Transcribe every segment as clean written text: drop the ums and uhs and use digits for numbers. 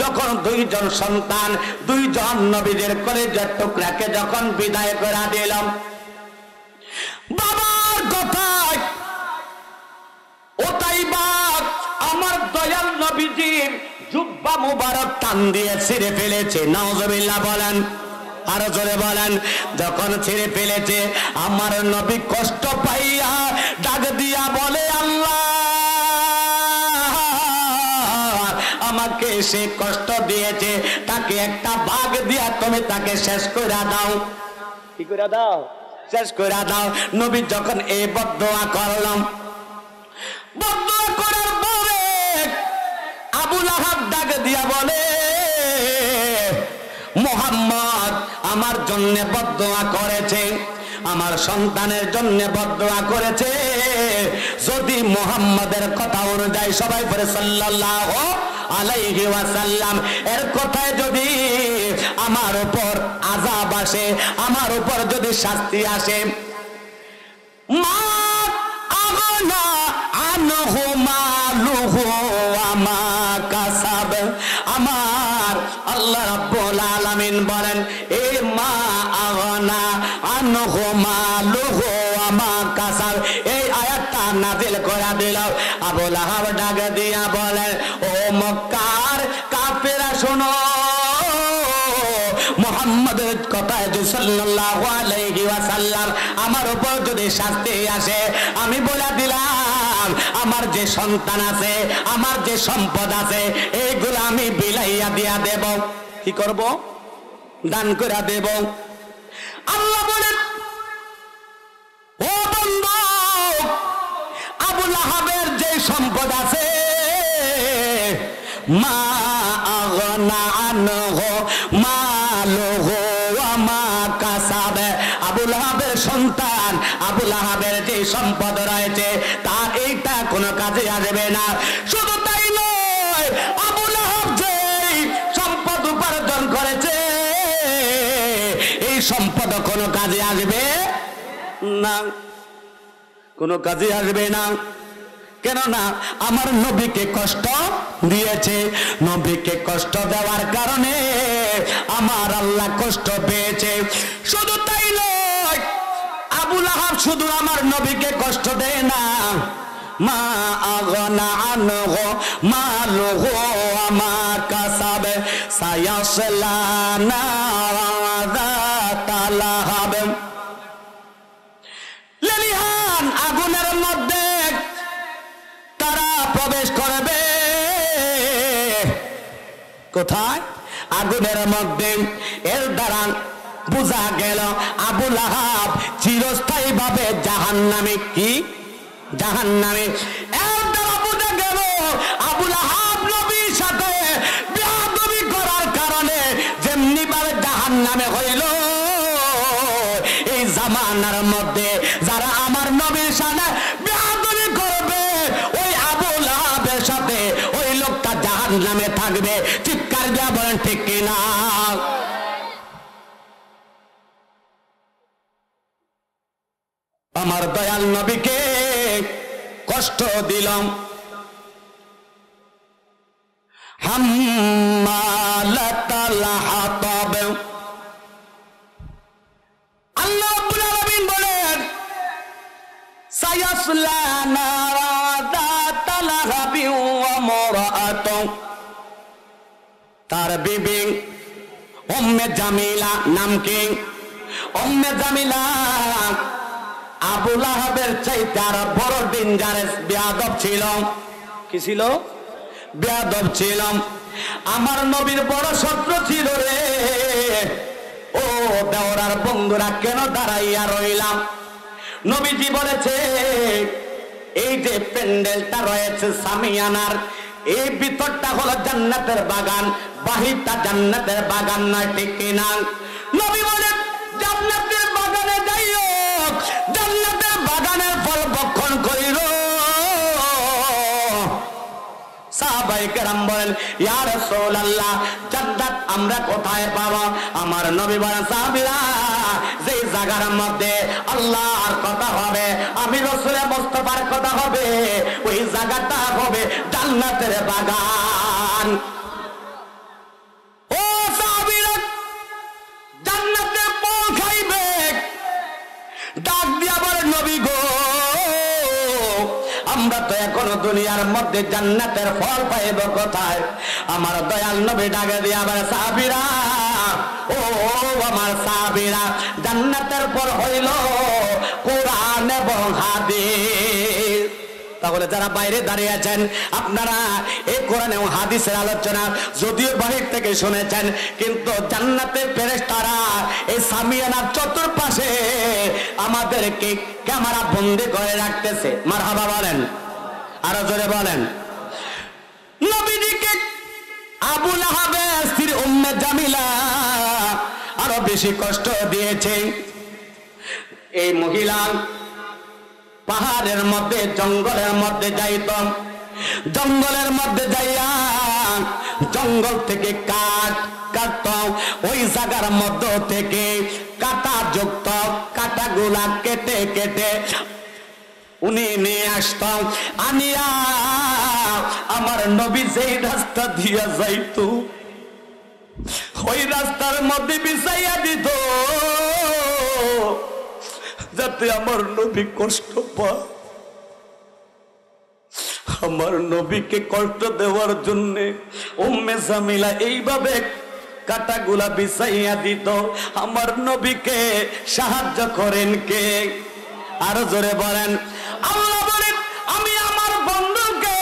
যখন দুইজন সন্তান দুইজন নবীদের কলেজের টুকরাকে যখন বিদায় করে দিলাম, বাবার কথায় ওটাই বাপ আমার দয়াল নবীজি জুব্বা মুবারক টান দিয়ে ছিঁড়ে ফেলেছে। নাউজুবিল্লাহ বলেন, আরো জোরে বলেন। যখন ছিঁড়ে ফেলেছে আমার নবী কষ্ট পাইয়া ডাক দিয়া বলে, আল্লাহ আমাকে সে কষ্ট দিয়েছে, তাকে একটা ভাগ দিয়া তুমি তাকে শেষ করে দাও। কি করে দাও? শেষ করে দাও। নবী যখন এই বদদোয়া করলাম, বদদোয়া করার পরে আবু লাহাব ডাক দিয়া বলে, মুহাম্মদ আমার জন্য বদদোয়া করেছে, আমার সন্তানের জন্য বদদোয়া করেছে। যদি মুহাম্মাদের কথা অনুযায়ী, সবাই পড়ে সাল্লাল্লাহু আলাইহি ওয়াসাল্লাম এর কথায় যদি আমার উপর আযাব আসে, আমার উপর যদি শাস্তি আসে, মা আগনা আনহু মালুহু ওয়া মা কাসাব, আমার আল্লাহ রাব্বুল আলামিন বলেন, এ মা আগনা আনহু মালুহু ওয়া মা কাসাব, এই আয়াতটা নাযিল করে দিল। আবু লাহাব ডাক দিয়া বলেন, ও মক্কার কাফেররা শোনো, মুহাম্মদের কথায় সাল্লাল্লাহু আলাইহি ওয়াসাল্লাম আমার উপর যদি শাস্তি আসে, আমি বলে দিলাম আমার যে সন্তান আছে, আমার যে সম্পদ আছে, এইগুলো আমি বিলাইয়া দিয়া দেব। কি করব? দান করে দেব। আল্লাহ বলেন, ও বন্ধু, আবু লাহাবের যে সম্পদ আছে, মা আগনা আনহু মালুহু ওয়া মা কাসাব, আবু লাহাবের সন্তান, আবু লাহাবের যে সম্পদ রয়েছে তার এইটা কোনো কাজে আসবে না। শুধু তাই নয়, আবু লাহাব যে সম্পদ উপার্জন করেছে, এই সম্পদ কোনো কাজে আসবে না, কোনো কাজে আসবে না। কেননা আমার নবীকে কষ্ট দিয়েছে, নবীকে কষ্ট দেওয়ার কারণে আমার আল্লাহ কষ্ট পেয়েছে। শুধু তাই নয়, আবু লাহাব শুধু আমার নবীকে কষ্ট দেয় না, মা আগনা আনহু মালুহু ওয়া মা কাসাব সায়াসলা নারাযা লাহাব, লেলিহান আগুনের মধ্যে তারা প্রবেশ করবে। কোথায়? আগুনের মধ্যে। এর দ্বারা বোঝা গেল আবু লাহাব চিরস্থায়ী ভাবে জাহান্নামে। কি? জাহান্নামে। এর দ্বারা বোঝা গেল আবু লাহাব নবীর সাথে বেয়াদবি করার কারণে যেমনি ভাবে জাহান্নামে হইল, এই জামানার মধ্যে যারা আমার নবীর সাথে বেয়াদবি করবে, ওই আবু লাহাবের সাথে ওই লোকটা জাহান্নামে থাকবে। চিৎকার দিয়া বলেন ঠিক কিনা? আমার দয়াল নবীকে কষ্ট দিলাম। হাম্মালাতাল হাতাব, আল্লাহ রাব্বুল আলামিন বলেন, সায়াসলা নারা যাতা লাহাবি ওয়া মারাআতু, তার বিবি উম্মে জামিলা, নাম কি? উম্মে জামিলা আবু লাহাবের চাইতে আর বড় ডেঞ্জারাস বেয়াদব ছিল। কি ছিল? বেয়াদব ছিল। আমার নবীর বড় শত্রু ছিল রে। ও দেওরার বন্ধুরা, কেন দাঁড়াইয়া রইলাম? নবীজি বলেছে, এই যে প্যান্ডেলটা রয়েছে সামিয়ানার, এই ভিতরটা হলো জান্নাতের বাগান, বাহিরটা জান্নাতের বাগান নয়, ঠিক কিনা? নবী বলেন, জান্নাতের বাগানে যাইও, জান্নাতের বাগানের ফল ভক্ষণ করিল। সাহাবায়ে কেরাম বলেন, ইয়া রাসূলুল্লাহ, জান্নাত আমরা কোথায় পাবো? আমার নবী বলেন, সাহাবীরা, যেই জায়গার মধ্যে আল্লাহর কথা হবে, আমি রাসূলের মুস্তাফার কথা হবে, ওই জায়গাটা হবে জান্নাতের বাগান। তো এখনো দুনিয়ার মধ্যে জান্নাতের ফল পাইব কোথায়? আমার দয়াল নবী ডাকে দিয়ে আবার সাহাবীরা, ও আমার সাহাবীরা, জান্নাতের ফল হইল কোরআন এবং হাদিস। তাহলে যারা বাইরে দাঁড়িয়ে আছেন, আপনারা এই কোরআন এবং হাদিসের আলোচনা যদিও বাহির থেকে শুনেছেন, কিন্তু জান্নাতের ফেরেশতারা এই সামিয়ানার চতুর্পাশে আমাদেরকে ক্যামেরা বন্দি করে রাখতেছে। মারহাবা বলেন, আরো জোরে বলেন। নবীজিকে আবু লাহাবের স্ত্রী উম্মে জামিলা আরো বেশি কষ্ট দিয়েছে। এই মহিলা পাহাড়ের মধ্যে জঙ্গলের মধ্যে যাইত, জঙ্গলের মধ্যে যাইয়া জঙ্গল থেকে কাঠ কাটত, ওই জায়গার মধ্য থেকে কাটা যুক্ত কাটাগুলা কেটে কেটে উনি নিয়ে আসত, আনিয়া আমার নবী যেই রাস্তা দিয়া যাইত ওই রাস্তার মধ্যে বিছাইয়া দিত, যাতে আমার নবী কষ্ট পায়। আমার নবীকে কষ্ট দেওয়ার জন্য উম্মে জামিলা এইভাবে কাটাগুলা বিছাইয়া দিত। আমার নবীকে সাহায্য করেন কে? আরো জোরে বলেন। আল্লাহ বলেন, আমি আমার বন্ধুকে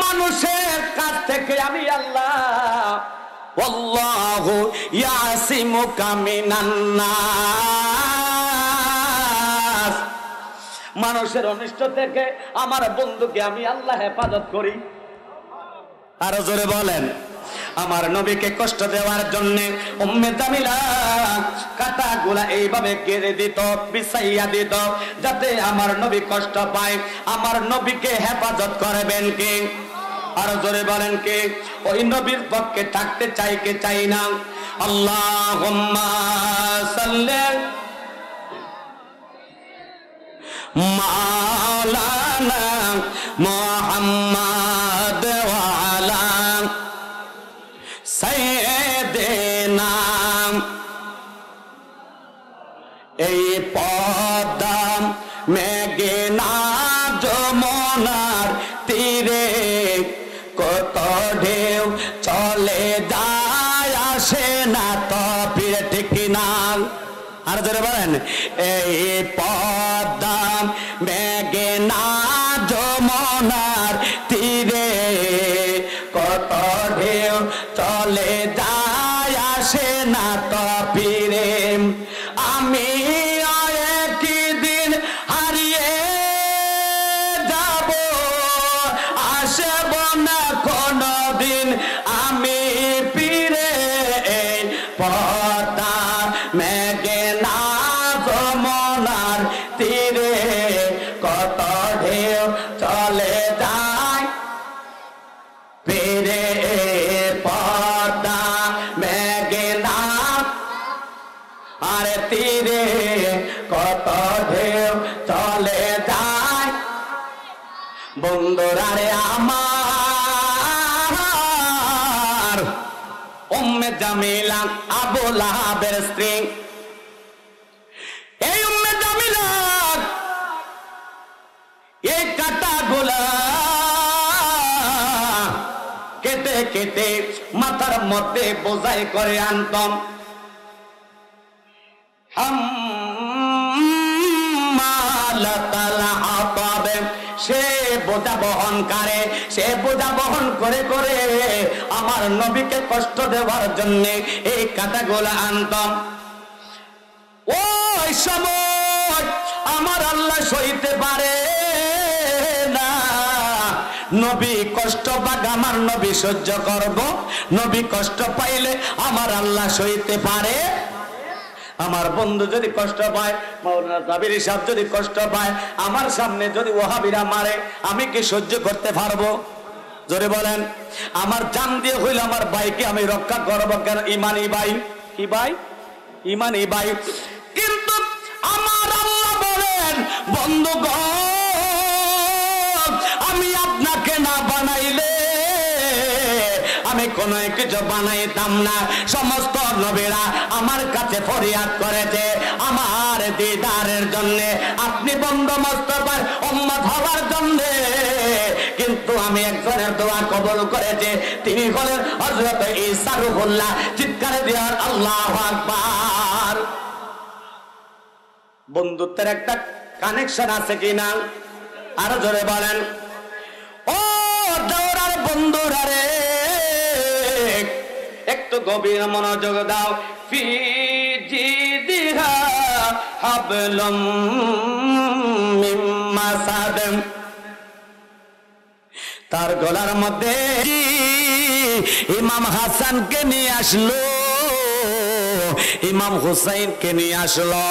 মানুষের কাছ থেকে আমি আল্লাহ, আল্লাহু ইয়াসিমুকা মিনান নাস, মানুষের অনিষ্ট থেকে আমার বন্ধুকে আমি আল্লাহ হেফাজত করি। আরো জোরে বলেন। আমার নবীকে কষ্ট দেওয়ার জন্য উম্মে জামিলা কাটাগুলা এইভাবে কেড়ে দিত, বিছাইয়া দিত, যাতে আমার নবী কষ্ট পায়। আমার নবীকে হেফাজত করবেন কে? আরো জোরে বলেন কে? ওই নবীর পক্ষে থাকতে চাই কে চাই না? আল্লাহুম্মা সাল্লি মাওলানা মুহাম্মাদ ওয়া আলা সাইয়্যিদিনা। এই পদ্মা মেঘনা যমুনার তীরে কত ঢেউ চলে যায়, আসে না তো ফিরে, ঠিক কিনা? আর জোরে বলেন। এই পদ্মা মেঘনা যমুনার তীরে কত ঢেউ চলে যায়, আসে না তো ফিরে। আমি একদিন হারিয়ে যাব, আসব না কোনদিন আমি ফিরে। এই পদ্মা মেঘনা যমুনার তীরে কত ঢেউ চলে যায় ফিরে। পদ্মা মেঘনা আর তীরে কত ঢেউ চলে যায়। বন্ধুরা রে আমার, উম্মে জামিলা আবু লাহাবের স্ত্রী, এই উম্মে জামিলা এই কাটাগুলা কেটে কেটে মাথার মধ্যে বোঝাই করে আনতাম। সে বোঝা বহন করে, সে বোঝা বহন করে করে আমার নবীকে কষ্ট দেওয়ার জন্য এই কাটাগুলা আনতাম। ওই সময় আমার আল্লাহ সইতে পারে না, নবী কষ্ট পাক আমার নবী সহ্য করব, নবী কষ্ট পাইলে আমার আল্লাহ সইতে পারে। আমার বন্ধু যদি কষ্ট পায়, মাওলানা জাবির সাহেব যদি কষ্ট পায়, আমার সামনে যদি ওহাবিরা মারে, আমি কি সহ্য করতে পারবো? জোরে বলেন। আমার জান দিয়ে হইলে আমার ভাইকে আমি রক্ষা করবো, কেন? ইমানি ভাই। কি ভাই? ইমানি ভাই। কিন্তু আমার আল্লাহ বলেন, বন্ধুগণ, আমি আপনাকে না বানাইলে আমি কোনো কিছু বানাইতাম না। সমস্ত নবীরা আমার কাছে ফরিয়াদ করেছে আমার দিদারের জন্য, আপনি বন্ধু মুস্তাফার উম্মত হওয়ার জন্য। কিন্তু আমি একজনের দোয়া কবুল করেছি, তিনি হলেন হযরত ঈসা রূহুল্লাহ। চিৎকার দিয়ে আল্লাহু আকবার। বন্ধুত্বের একটা কানেকশন আছে কিনা আরো জোরে বলেন। ও দৌড়ার বন্ধুরা রে, একটু গভীর মনোযোগ দাও। ফি জিদিহা হাবলুম মিন মাসাদ, তার গলার মধ্যে ইমাম হাসানকে নিয়ে আসলো, ইমাম হুসাইনকে নিয়ে আসলো,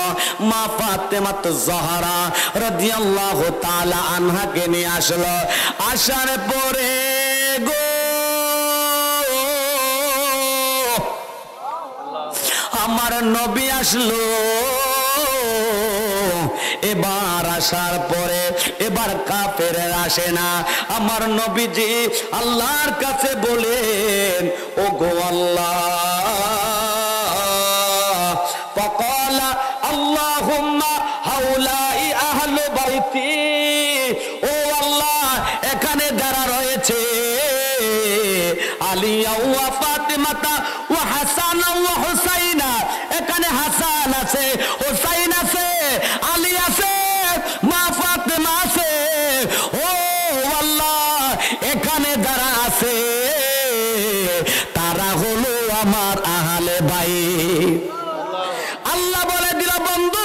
মা ফাতেমাতুজ জাহরা রাদিয়াল্লাহু তাআলা আনহাকে নিয়ে আসলো। আসার পরে গো আমার নবী আসলো। এবার আসার পরে এবার কাফের আসে না, আমার নবীজি আল্লাহর কাছে বলেন, ও গো আল্লাহ, ফাকালা আল্লাহুম্মা হাউলাই আহলু বাইতি, ও আল্লাহ এখানে যারা রয়েছে আলী ওয়া ফাতিমাতা ওয়া হাসান ওয়া হুসাইনা, এখানে হাসান আছে, হুসাইন আছে, আলী আছে, মা ফাতেমা আছে, ও আল্লাহ এখানে যারা আছে তারা হলো আমার আহলে বাইত। আল্লাহ বলে দিল, বন্ধু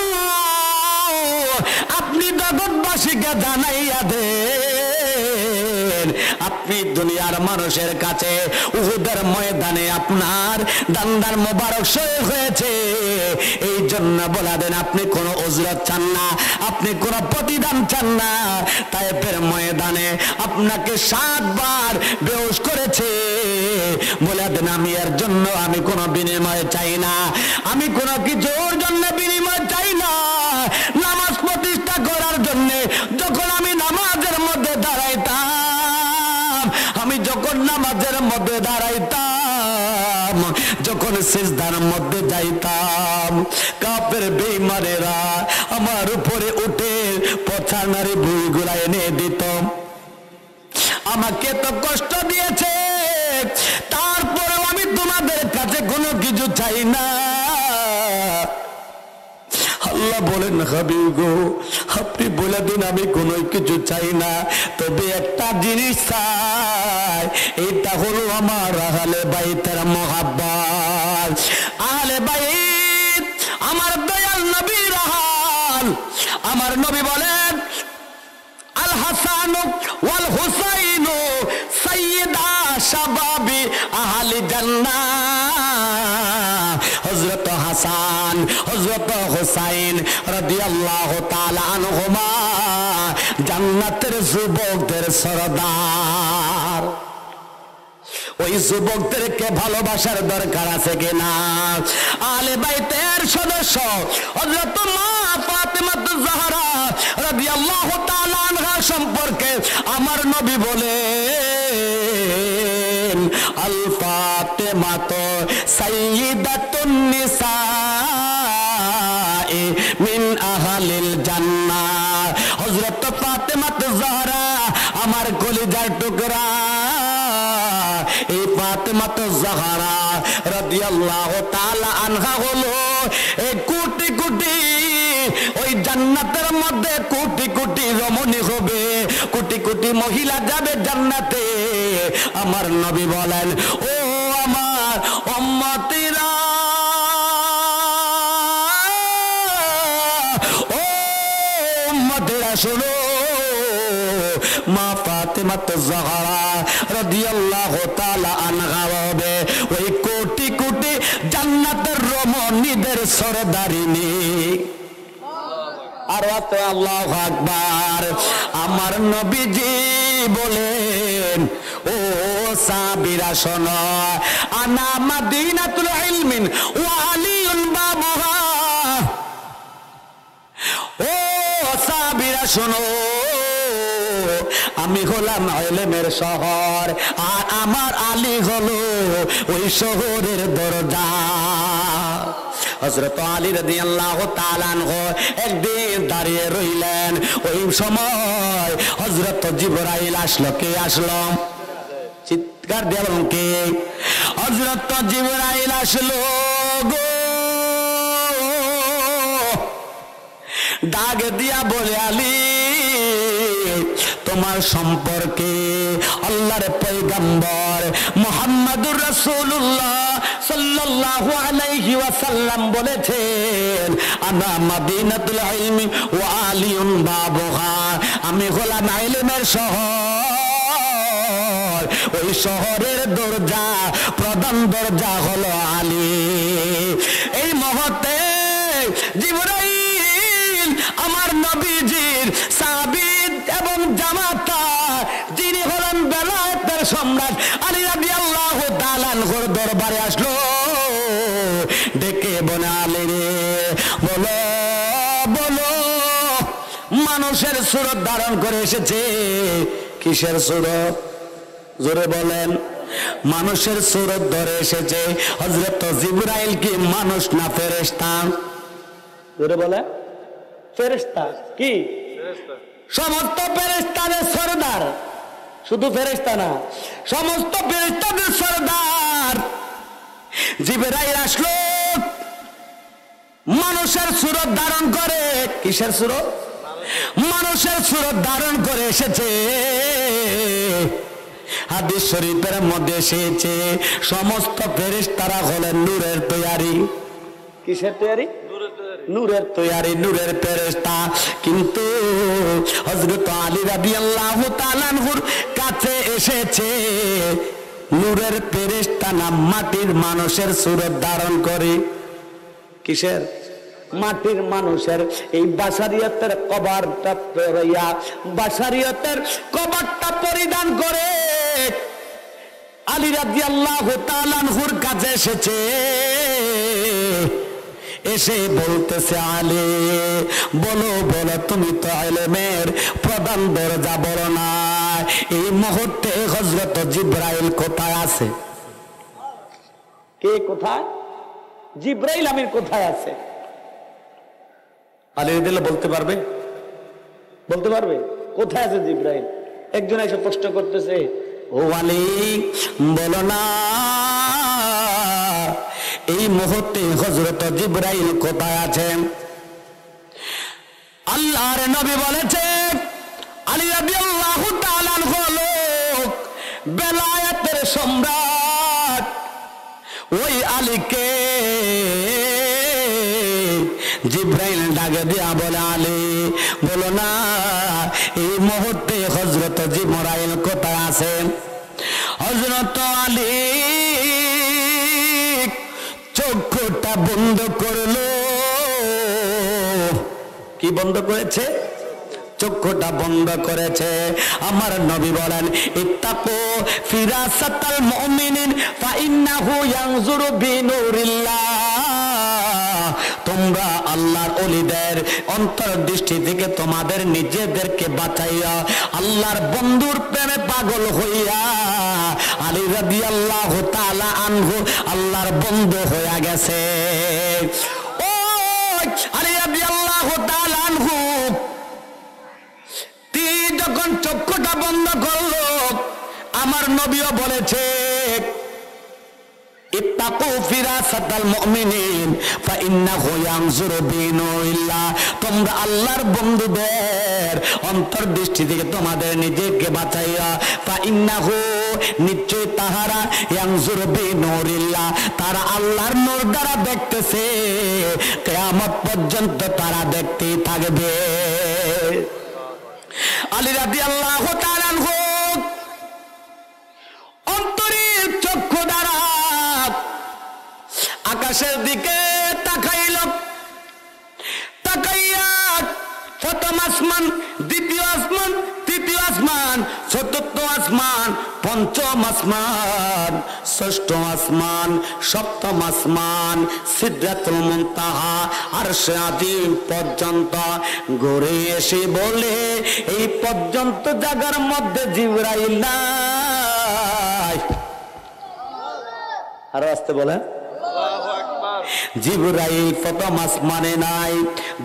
আপনি জগৎবাসীকে জানাইয়া দেন, আপনি দুনিয়ার মানুষের কাছে উহুদের ময়দানে আপনার দান্দার মোবারক শহীদ হয়েছে, এই জন্য বলা দেন আপনি কোনো উজরত চান না, আপনি কোনো প্রতিদান চান না। তায়েফের ময়দানে আপনাকে 7 বার বেহুশ করেছে, বলে দেন আমি এর জন্য আমি কোনো বিনিময় চাই না, আমি কোনো কিছুর জন্য বিনিময় চাই না। নামাজ প্রতিষ্ঠা করার জন্য যখন আমি নামাজের মধ্যে দাঁড়াইতাম, আমি যখন নামাজের মধ্যে দাঁড়াইতাম, যখন সিজদার মধ্যে যাইতাম, কাফের বেঈমানেরা আমার উপরে উঠে পছানারি ভুঁইগুলা এনে দিত। আমাকে তো কষ্ট দিয়েছে, তারপরেও আমি তোমাদের কাছে কোনো কিছু চাই না। আল্লাহ বলেন, হাবিব গো আপনি বলে দিন আমি কোনো কিছু চাই না, তবে একটা জিনিস চাই, এটা হলো আমার আহলে বাইতের মুহাব্বত। আহলে বাইত আমার দয়াল নবীর হাল। আমার নবী বলেন, আল হাসান ওয়াল হুসাইন সাইয়্যিদা শাবাবি আহলি জান্নাহ। হযরত হাসান হযরত হুসাইন রাদিয়াল্লাহু তাআলা আনহুমা জান্নাতের যুবকদের সরদার। ওই যুবকদেরকে ভালোবাসার দরকার আছে কিনা? আহলে বাইতের সদস্য হযরত মা ফাতেমাতুজ জাহরা রাদিয়াল্লাহু তাআলা আনহা সম্পর্কে আমার নবী বলেন, আল ফাতেমাতু সাইয়্যিদাতুন নিসাই মিন আহলিল জান্নাহ। হযরত ফাতেমাতুজ জাহরা আমার কলিজার টুকরা, এই ফাতেমাতুজ জাহরা রাদিয়াল্লাহু তাআলা আনহা হলো এই কোটি কোটি ওই জান্নাতের মধ্যে কোটি কোটি রমণী হবে, কোটি কোটি মহিলা যাবে জান্নাতে। আমার নবী বলেন, ও আমার উম্মতিরা, ও উম্মতিরা শোনো, মা ফাতেমাতুজ জাহরা রাদিয়াল্লাহু তাআলা আনহা হবে ওই কোটি কোটি জান্নাতের রমণীদের সরদারিনী। আর আল্লাহু আকবার। আমার নবীজি বলেন, ও সাহাবীরা শোনো, আনা মাদিনাতুল ইলমিন ওয়া আলিউন বাবুহা। ও সাহাবীরা শোনো, আমি হলাম ইলমের শহর, আর আমার আলী হলো ওই শহরের দরজা। হযরত আলী রাদিয়াল্লাহু তাআলা আনহু একদিন দাঁড়িয়ে রইলেন। ওই সময় হযরত জিবরাইল আসলো। কে আসলো? চিৎকার দিয়ে বলুন কে? হযরত জিবরাইল আসলো গো, ডাক দিয়া বলে আলী তোমার সম্পর্কে আল্লাহর পয়গম্বর মুহাম্মদুর রাসূলুল্লাহ সাল্লাল্লাহু আলাইহি ওয়াসাল্লাম বলেছেন আনা মাদিনাতুল ইলমি ওয়া আলিয়ুন বাবুহা, আমি হলাম ইলমের শহর, ওই শহরের দরজা প্রধান দরজা হলো আলী। এই মুহূর্তে জিবরাইল আমার নবীজির সাহাবী এবং জামাতা যিনি হলেন বেলায়েতের সম্রাট আলী রাদিয়াল্লাহু তাআলা আনহুর দরবারে আসলো। ডেকে বলে আলী রে, বলো বলো, মানুষের সুরত ধারণ করে এসেছে। কিসের সুরত? জোরে বলেন। মানুষের সুরত ধরে এসেছে। হযরত জিবরাইল কি মানুষ না ফেরেশতা? জোরে বলে। ফেরেশতা। কি? সমস্ত ফেরেশতাদের সরদার, শুধু ফেরেশতা না, সমস্ত ফেরেশতাদের সরদার জিবরাইল আসলো, মানুষের সুরত ধারণ করে। কিসের সুরত? মানুষের সুরত ধারণ করে এসেছে। হাদিস শরীফের মধ্যে এসেছে সমস্ত ফেরেশতারা হলেন নূরের তৈয়ারি। কিসের তৈয়ারি? নূরের তৈয়ারি, নূরের ফেরেশতা। কিন্তু হযরত আলী রাদিয়াল্লাহু তাআলা আনহুর কাছে এসেছে নূরের ফেরেশতা না মাটির মানুষের সুরত ধারণ করে। কিসের? মাটির মানুষের। এই বাশারিয়তের কবরটা পরিয়া, বাশারিয়তের কবরটা পরিধান করে আলী রাদিয়াল্লাহু তাআলা আনহুর কাছে এসেছে। এসে বলতেছে আলী বলো বলো, তুমি তো ইলমের প্রধান দরজা, বলো না এই মুহূর্তে হযরত জিবরাইল কোথায় আছে? কে কোথায়? জিবরাইল আমির কোথায় আছে? আলী দিলে বলতে পারবে? বলতে পারবে কোথায় আছে জিবরাইল? একজন এসে প্রশ্ন করতেছে, ও আলী বলো না এই মুহূর্তে হযরত জিবরাইল কোথায় আছেন? আল্লাহর নবী বলেছেন আলী রাদিয়াল্লাহু তাআলা আনহু হলো বেলায়েতের সম্রাট। ওই আলীকে জিবরাইল ডাকে দিয়া বলে আলী বলো না এই মুহূর্তে হযরত জিবরাইল কোথায় আছেন? হযরত আলী চোখটা বন্ধ করলো। কি বন্ধ করেছে? চক্ষুটা বন্ধ করেছে। আমার নবী বলেন ইত্তাকু ফিরাসাতাল মুমিনিন ফাইন্নাহু ইয়ানজুরু বিনুরিল্লাহ, তোমরা আল্লাহর ওলিদের অন্তর্দৃষ্টি থেকে তোমাদের নিজেদেরকে বাঁচাইয়া আল্লাহর বন্ধুর প্রেমে পাগল হইয়া আলী রাদিয়াল্লাহু তাআলা আনহু আল্লাহর বন্ধু হইয়া গেছে। ও আলী রাদিয়াল্লাহু তাআলা আনহু যখন চক্ষুটা বন্ধ করলো, আমার নবীও বলেছে ইত্তাকু ফিরাসাতাল মুমিনিন ফাইন্নাহু ইয়ানজুরু বিনুরিল্লাহ, তোমরা আল্লাহর বন্ধুদের অন্তর্দৃষ্টি থেকে তোমাদের নিজেকে বাঁচাইয়া ফাইন্নাহু নিশ্চয় তাহারা ইয়ানজুরু বিনুরিল্লাহ, তারা আল্লাহর নূর দ্বারা দেখতেছে, কিয়ামত পর্যন্ত তারা দেখতেই থাকবে। আলী রাদিয়াল্লাহু তাআলা আনহু অন্তরের চক্ষু দ্বারা আকাশের দিকে তাকাইল। তাকাইয়া প্রথম আসমান, দ্বিতীয় আসমান, তৃতীয় আসমান, চতুর্থ আসমান, পঞ্চম আসমান, ষষ্ঠ আসমান, সপ্তম আসমান, সিদরাতুল মুনতাহা, আরশে আযীম পর্যন্ত ঘুরে এসে বলে এই পর্যন্ত জায়গার মধ্যে জিবরাইল নাই। আরো আসতে বলে জিবরাইল প্রথম আসমানে নাই,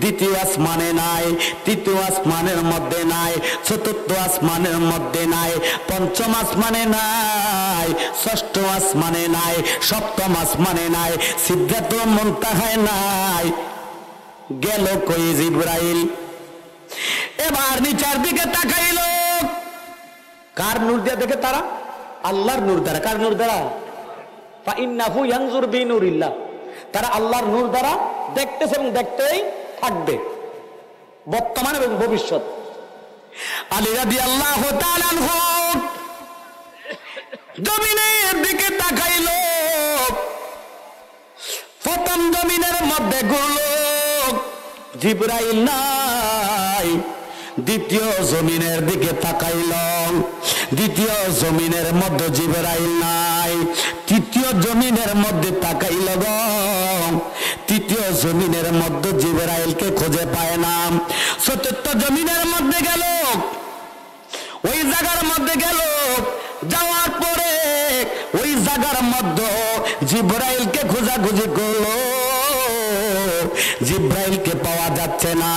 দ্বিতীয় আসমানে নাই, তৃতীয় আসমানের মধ্যে নাই, চতুর্থ আসমানের মধ্যে নাই, পঞ্চম আসমানে নাই, ষষ্ঠ আসমানে নাই, সপ্তম আসমানে নাই, সিদরাতুল মুনতাহায় নাই। গেল কই জিবরাইল? এবার নিচের দিকে তাকাইল। কার নূর দিয়ে দেখে তারা? আল্লাহর নূর দ্বারা। কার নূর দ্বারা? ফাইন্নাহু ইয়ানজুর বিনুরিল্লাহ। তারা আল্লাহর নূর দ্বারা দেখতেছে এবং দেখতেই থাকবে, বর্তমান এবং ভবিষ্যৎ। আলী রাদিয়াল্লাহু তাআলা আনহু জমিনের দিকে তাকাইল। প্রথম জমিনের মধ্যে ঘুরল, জিবরাইল নাই। দ্বিতীয় জমিনের দিকে তাকাইল, দ্বিতীয় জমিনের মধ্যে জিবরাইল নাই। তৃতীয় জমিনের মধ্যে তাকাইল গো, তৃতীয় জমিনের মধ্যে জিবরাইলকে খুঁজে পায় না। চতুর্থ জমিনের মধ্যে গেল, ওই জায়গার মধ্যে গেল। যাওয়ার পরে ওই জায়গার মধ্যে জিবরাইলকে খোঁজাখুঁজি করলো, জিবরাইলকে পাওয়া যাচ্ছে না।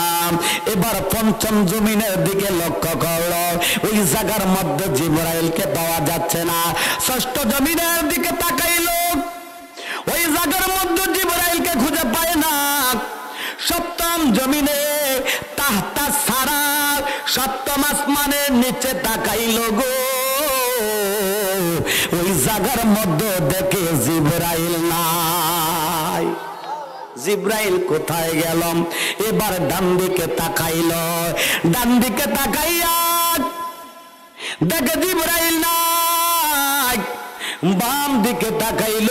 এবার পঞ্চম জমিনের দিকে লক্ষ্য করলো, ওই জায়গার মধ্যে জিবরাইলকে পাওয়া যাচ্ছে না। ষষ্ঠ জমিনের দিকে তাকাইলো, ওই জায়গার মধ্যে জিবরাইলকে খুঁজে পায় না। সপ্তম জমিনে তাহতা সারা, সপ্তম আসমানের নিচে তাকাইলো গো, ওই জায়গার মধ্যে দেখে জিবরাইল নাই। জিবরাইল কোথায় গেল? এবার ডান দিকে তাকাইল, ডান দিকে তাকাইয়া দেখে জিবরাইল নাই। বাম দিকে তাকাইল,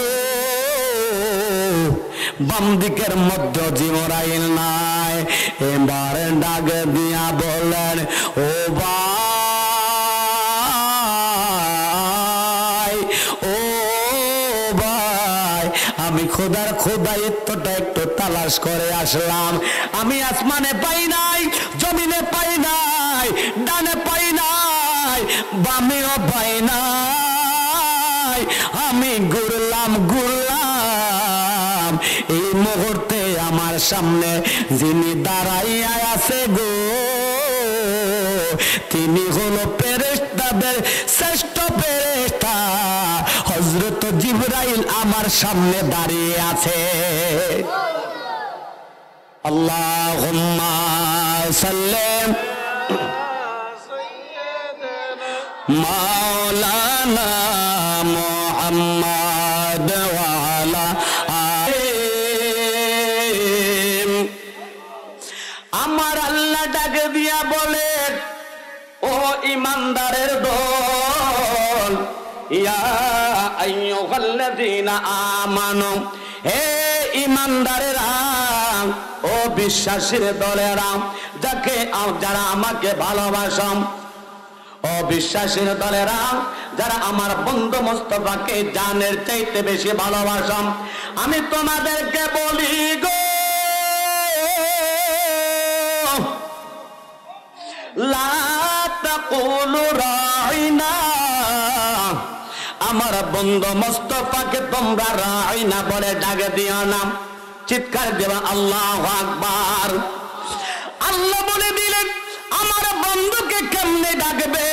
বাম দিকের মধ্যে জিবরাইল নাই। এবার ডাক দিয়া বলেন, ও ভাই, ও ভাই, আমি খোদার খোদাইত্বটা একটু তালাশ করে আসলাম। আমি আসমানে পাই নাই, জমিনে পাই নাই, ডানে পাই নাই, বামেও পাই নাই। আমি ঘুরলাম ঘুরলাম, এই মুহূর্তে আমার সামনে যিনি দাঁড়াইয়া আছে গো, তিনি হলো ফেরেশতাদের শ্রেষ্ঠ ফেরেশতা হযরত জিবরাইল আমার সামনে দাঁড়িয়ে আছে। আল্লাহুম্মা সাল্লি মাওলানা মুহাম্মদ ওয়া আলা আলিহি। আমার আল্লাহ ডাকে দিয়া বলে, ও ইমানদারের দল, ইয়া আইয়ুহাল্লাযীনা আমানু, হে ইমানদারেরা, ও বিশ্বাসীর দলেরা, যারা আমাকে ভালোবাসো, ও বিশ্বাসীর দলেরা, যারা আমার বন্ধু মুস্তাফাকে জানের চাইতে বেশি ভালোবাসো, আমি তোমাদেরকে বলি গো, লা তাকুলু রাইনা, আমার বন্ধু মুস্তাফাকে তোমরা রাইনা বলে ডাকে দিও না। চিৎকার দেবা আল্লাহু আকবার। আল্লাহ বলে দিলেন, আমার বন্ধুকে কেমনে ডাকবে?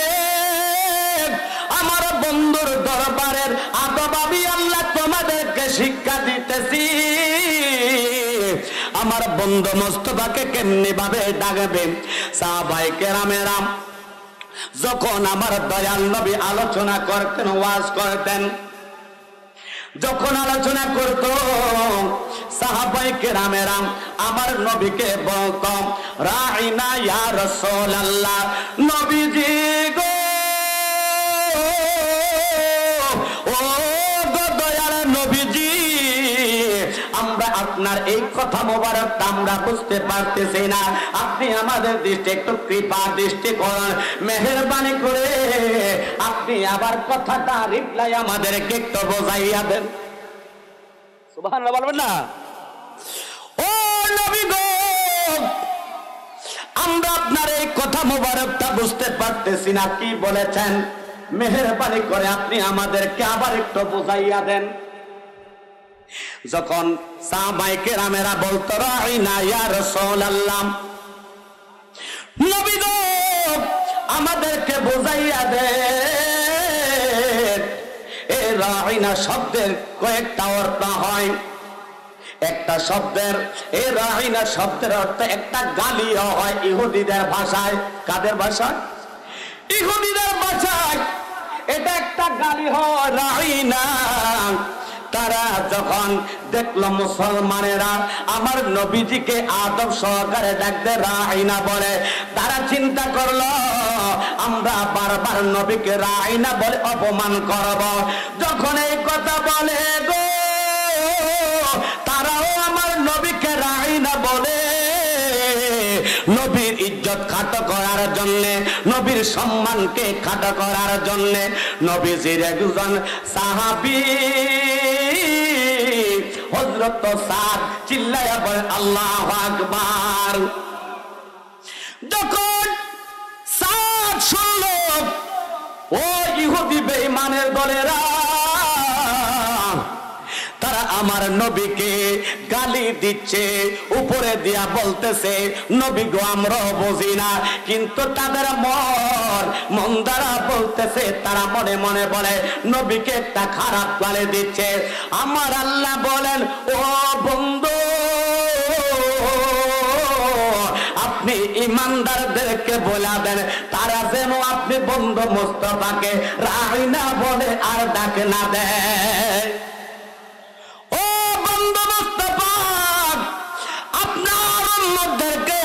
আমার বন্ধুর দরবারের আদব আমি আল্লাহ তোমাদেরকে শিক্ষা দিতেছি। আমার বন্ধু মুস্তাফাকে কেমনে ভাবে ডাকবে? সাহাবায়ে কেরামেরা যখন আমার দয়াল নবী আলোচনা করতেন, ওয়াজ করতেন, যখন আলোচনা করত, সাহাবায়ে কেরামেরা আমার নবীকে বলত, রাইনা ইয়া রাসূলুল্লাহ, নবীজি গো, ও গো দয়াল নবীজি, আমরা আপনার এই কথা মোবারকটা আমরা বুঝতে পারতেছি না, আপনি আমাদের দৃষ্টি একটু কৃপা দৃষ্টি করুন, মেহেরবানি করে আপনি আবার কথাটা রিপ্লাই আমাদেরকে একটু বোঝাইয়া দেন। সুবহানাল্লাহ বলবেন না? ও নবী গো, আমরা আপনার এই কথা মোবারকটা বুঝতে পারতেছি না, কি বলেছেন, মেহেরবানি করে আপনি আমাদেরকে আবার একটু বুঝাইয়া দেন। যখন সাহাবায়ে কেরামেরা বলতো রাইনা ইয়া রাসূলুল্লাহ, নবী গো আমাদেরকে বুঝাইয়া দেন। এই রাইনা শব্দের কয়েকটা অর্থ হয়। একটা শব্দের, এই রাইনা শব্দের অর্থ একটা গালিও হয় ইহুদিদের ভাষায়। কাদের ভাষায়? ইহুদিদের ভাষায় এটা একটা গালি হয় রাইনা। তারা যখন দেখলো মুসলমানেরা আমার নবীজিকে আদব সহকারে ডাকতে রাইনা বলে, তারা চিন্তা করলো আমরা বারবার নবীকে রাইনা বলে অপমান করব। যখন এই কথা বলে গো, তারাও আমার নবীকে রাইনা বলে নবীর ইজ্জত খাটো করার জন্য, নবীর সম্মানকে খাটো করার জন্য। নবীজির একজন সাহাবী হযরত সাদ চিল্লায়া বলে আল্লাহু আকবার। যখন সাদ শুনল ও ইহুদি বেঈমানের দলেরা তারা আমার নবীকে গালি দিচ্ছে, উপরে দিয়া বলতেছে নবী গো আমরা বুঝি না, কিন্তু তাদের মন দ্বারা বলতেছে, তারা মনে মনে বলে নবীকে একটা খারাপ গালি দিচ্ছে। আমার আল্লাহ বলেন ও বন্ধু, আপনি ইমানদারদেরকে বলে দেন তারা যেন আপনি বন্ধু মুস্তাফাকে রাইনা বলে আর ডাক না দেয়।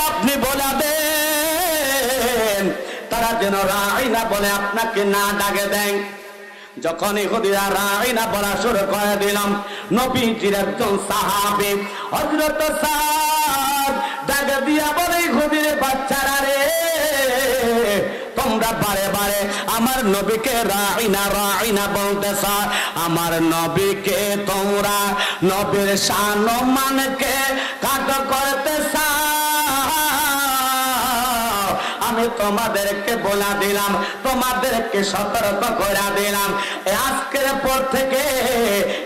আপনি বলে দেন তারা যেন রাইনা বলে আপনাকে না ডাকে দেন। যখন ইহুদিরা রাইনা বলা শুরু করে দিলাম, নবীজির একজন সাহাবী হযরত সাদ ডাকে দিয়া বলে ইহুদির বাচ্চারা রে, তোমরা বারে বারে আমার নবীকে রাইনা রাইনা বলতেছ, আমার নবীকে তোমরা নবীর শান ও মানকে কাটো করতেছ। আমি তোমাদেরকে বলে দিলাম, তোমাদেরকে সতর্ক করে দিলাম, আজকের পর থেকে,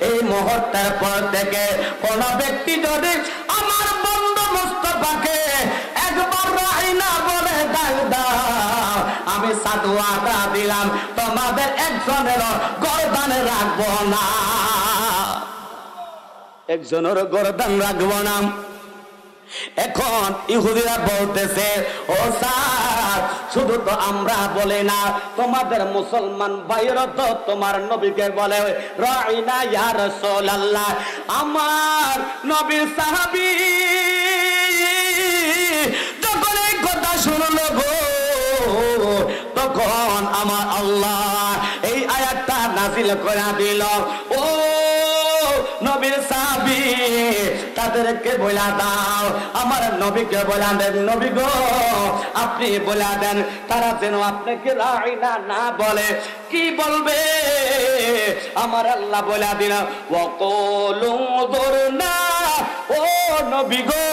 এই মুহূর্তের পর থেকে কোন ব্যক্তি যদি আমার বন্ধু মুস্তাফাকে একবার রাইনা বলে ডাক দাও, আমি সাদওয়াদা দিলাম তোমাদের একজনেরও গর্দানে রাখবো না, একজনেরও গর্দান রাখবো না। এখন ইহুদিরা বলতেছে ও স্যার, শুধু তো আমরা বলে না, তোমাদের মুসলমান ভাইরা তো তোমার নবীকে বলে রাইনা ইয়া রাসূলুল্লাহ। আমার নবীর সাহাবী যখন এই কথা শুনলো গো, তখন আমার আল্লাহ এই আয়াতটা নাযিল করে দিল, ও নবীর সাহাবী তাদেরকে বলে দাও, আমার নবীকে বলে দেন, নবী গো আপনি বলে দেন তারা যেন আপনাকে রাইনা না বলে। কি বলবে? আমার আল্লাহ বলে দিন ওয়াকুলু যুরনা, ও নবী গো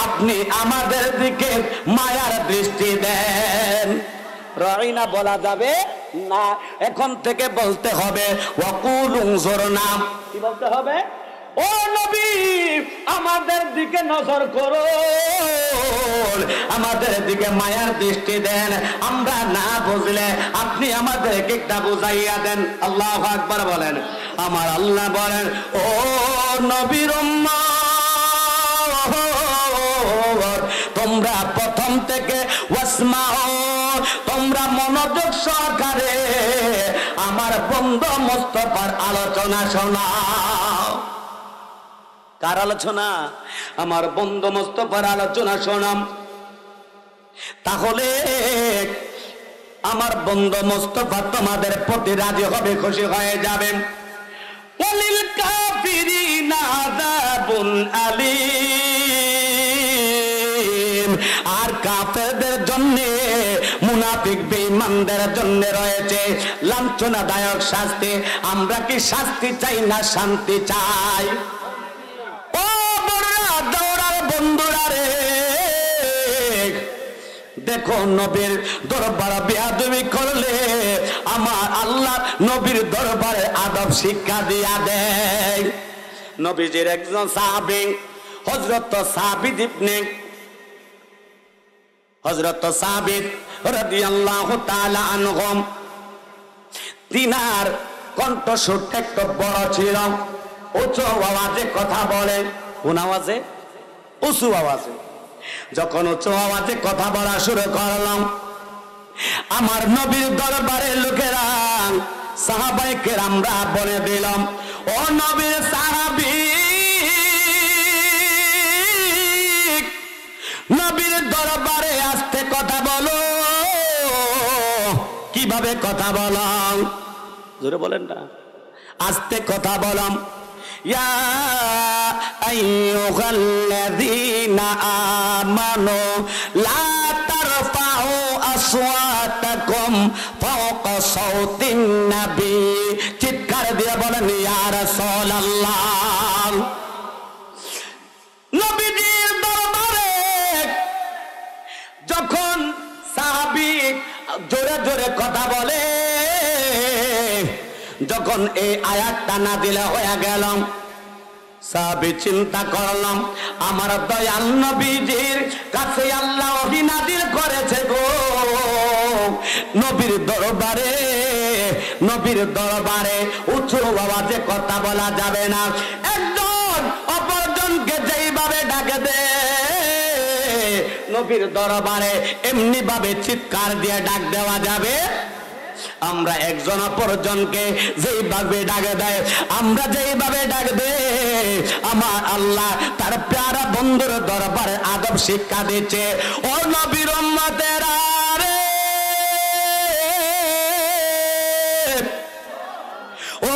আপনি আমাদের দিকে মায়ার দৃষ্টি দেন। রাইনা বলা যাবে না, এখন থেকে বলতে হবে ওয়াকুলু যুরনা। কি বলতে হবে? ও নবী আমাদের দিকে নজর করুন, আমাদের দিকে মায়ার দৃষ্টি দেন, আমরা না বুঝলে আপনি আমাদেরকে একটা বুঝাইয়া দেন। আল্লাহু আকবার বলেন। আমার আল্লাহ বলেন ও নবীর উম্মত, তোমরা প্রথম থেকে ওয়াসমাউ, তোমরা মনোযোগ সহকারে আমার বন্ধু মুস্তাফার আলোচনা শোনাও। কার আলোচনা? আমার বন্ধু মুস্তাফার আলোচনা শোনাম। তাহলে আমার বন্ধু মুস্তাফা তোমাদের প্রতি রাজি হবে, খুশি হয়ে যাবে। ওয়ালিল কাফিরিনা আযাবুন আলীম। আর কাফেরদের জন্য, মুনাফিক বেঈমানদের জন্য রয়েছে লাঞ্ছনাদায়ক শাস্তি। আমরা কি শাস্তি চাই না শান্তি চাই? ও বড়রা, দৌড়ার বন্ধুরা রে, দেখো নবীর দরবারে বেয়াদবি করলে আমার আল্লাহ নবীর দরবারে আদব শিক্ষা দিয়া দেয়। নবীজির একজন সাহাবী হযরত সাবিত ইবনে রাদিয়াল্লাহু তাআলা আনহু, তিনার কণ্ঠস্বরটা একটু বড় ছিল, উচ্চ আওয়াজে কথা বলে। কোন আওয়াজে? উঁচু আওয়াজে। যখন উচ্চ আওয়াজে কথা বলা শুরু করলাম, আমার নবীর দরবারে লোকেরা, সাহাবায়ে কেরামরা বলে দিলাম, ও নবীর সাহাবী, নবীর দরবারে আস্তে কথা বলো। কিভাবে কথা বলাম? জোরে বলেন না। আস্তে কথা বলাম। ইয়া আইয়ুহাল্লাযীনা আমানু লা তারফাউ আসওয়াতাকুম ফাওকা সাওতিন নবী। চিৎকার দিয়ে বলেন ইয়া রাসূলুল্লাহ। নবীজির দরবারে যখন সাহাবী জোরে জোরে কথা বলে, যখন এই আয়াতটা নাযিল হয়ে গেল, সাহাবী চিন্তা করলাম, আমার দয়াল নবীজির কাছে আল্লাহ ওহী নাযিল করেছে গো। নবীর দরবারে উঁচু আওয়াজে কথা বলা যাবে না। একজন অপরজনকে যেইভাবে ডাকে দে, নবীর দরবারে এমনি ভাবে চিৎকার দিয়ে ডাক দেওয়া যাবে? আমরা একজন অপরজনকে যেইভাবে ডাকে দেয়, আমরা যেইভাবে ডাক দে, আমার আল্লাহ তার প্যারা বন্ধুর দরবারে আদব শিক্ষা দিচ্ছে। ও নবীর উম্মতেরা রে, ও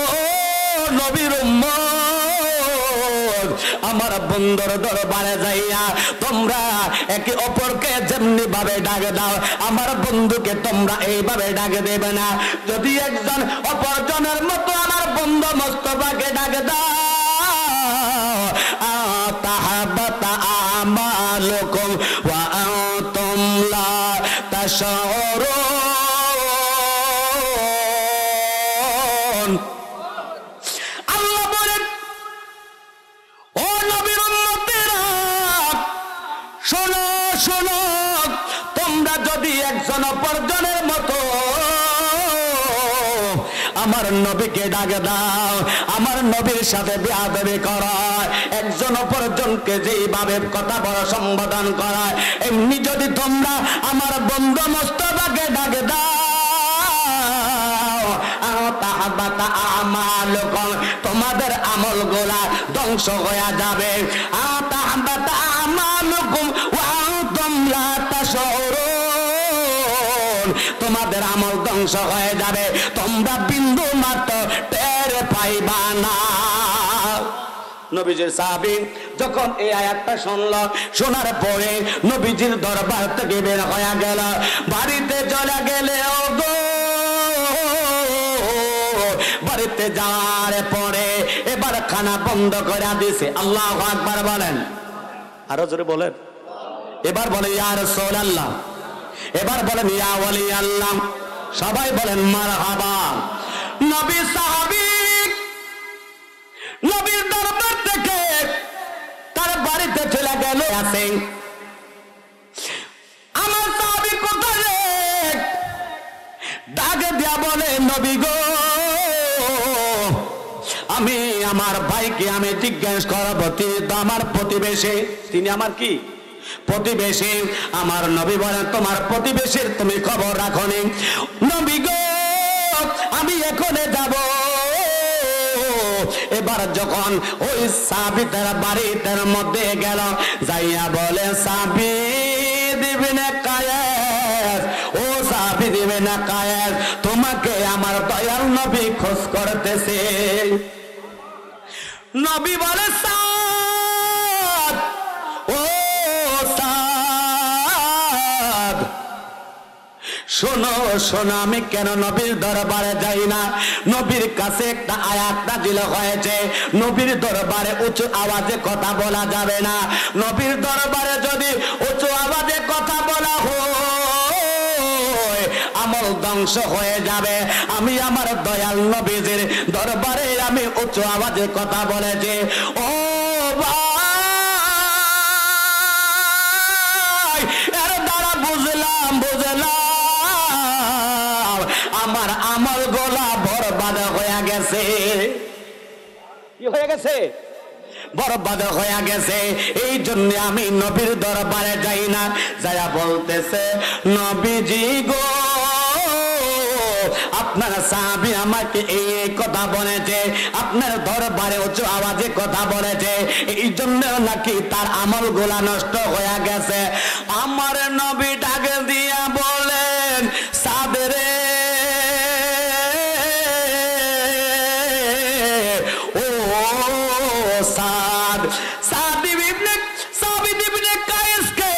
নবীর উম্মত, আমার বন্ধুর দরবারে যাইয়া তোমরা একে অপরকে যেমনি ভাবে ডাকে দাও, আমার বন্ধুকে তোমরা এইভাবে ডাকে দেবে না। যদি একজন অপরজনের মতো আমার বন্ধু মুস্তাফাকে ডাকে দাও, তাহাবাতা আমালুকুম ওয়া আনতুম লা তাশউরুন। আল্লাহ বলেন, ও নবীর উম্মতেরা, শোনো শোনো, তোমরা যদি একজন অপরজনের মতো আমার নবীকে ডাকে দাও, আমার নবীর সাথে বেয়াদবি করায়, একজন অপরজনকে যেভাবে কথা বলা সম্বোধন করায়, এমনি যদি তোমরা আমার বন্ধু মুস্তাফাকে ডাকে দাও, তাহাবাতা আমালুকুম, তোমাদের আমলগুলা ধ্বংস হয়ে যাবে। তাহাবাতা আমালুকুম ওয়া আনতুম লা তাশউরুন, তোমাদের আমল ধ্বংস হয়ে যাবে, তোমরা বিন্দু মাত্র টের পাইবা না। নবীজির সাহাবী যখন এই আয়াতটা শুনলো, শোনার পরে নবীজির দরবার থেকে বের হয়ে গেল, বাড়িতে চলে গেলে গো, বাড়িতে যাওয়ার পরে এবার খানা বন্ধ করে দিছে। আল্লাহু আকবার বলেন, আরো জোরে বলেন। এবার বলে ইয়া রাসূলুল্লাহ, এবার বলেন ইয়া ওয়ালি আল্লাহ, সবাই বলেন মারহাবা। নবী সাহাবী নবীর দরবার থেকে তার বাড়িতে চলে গেল। আছে আমার সাহাবী কোথায়? ডাকে দিয়া বলে, নবী গো, আমি আমার ভাইকে আমি জিজ্ঞেস করবো, তিনি তো আমার প্রতিবেশী। তিনি আমার কি? প্রতিবেশী। আমার নবী বলেন, তোমার প্রতিবেশীর তুমি খবর রাখনি? নবী গো, আমি এখনে যাব। এবার যখন ওই সাবিতের বাড়িটার মধ্যে গেল, যাইয়া বলে, সাবিত ইবনে কায়েস, ও সাবিত ইবনে কায়েস, তোমাকে আমার দয়াল নবী খোঁজ করতেছে। নবী বলে, শোনো শোনো, আমি কেন নবীর দরবারে যাই না? নবীর কাছে একটা আয়াত নাযিল হয়েছে, নবীর দরবারে উঁচু আওয়াজে কথা বলা যাবে না। নবীর দরবারে যদি উঁচু আওয়াজে কথা বলা হয় আমল ধ্বংস হয়ে যাবে। আমি আমার দয়াল নবীজির দরবারে আমি উঁচু আওয়াজে কথা বলেছি। ও ভাই, এর দ্বারা বুঝলাম আমার আমল গোলা বরবাদ হয়ে গেছে। কি হয়ে গেছে? বরবাদ হয়ে গেছে। এই জন্য আমি নবীর দরবারে যাই না। যারা বলতেছে নবীজি গো, আপনার সাহাবী আমাকে এই কথা বলেছে, আপনার দরবারে উচ্চ আওয়াজে কথা বলেছে, এই জন্য নাকি তার আমল গোলা নষ্ট হয়ে গেছে। আমার নবী ডাকে দিয়া বলেন, সাদরে ও সাদ, সাবিব ইবনে কায়েসকে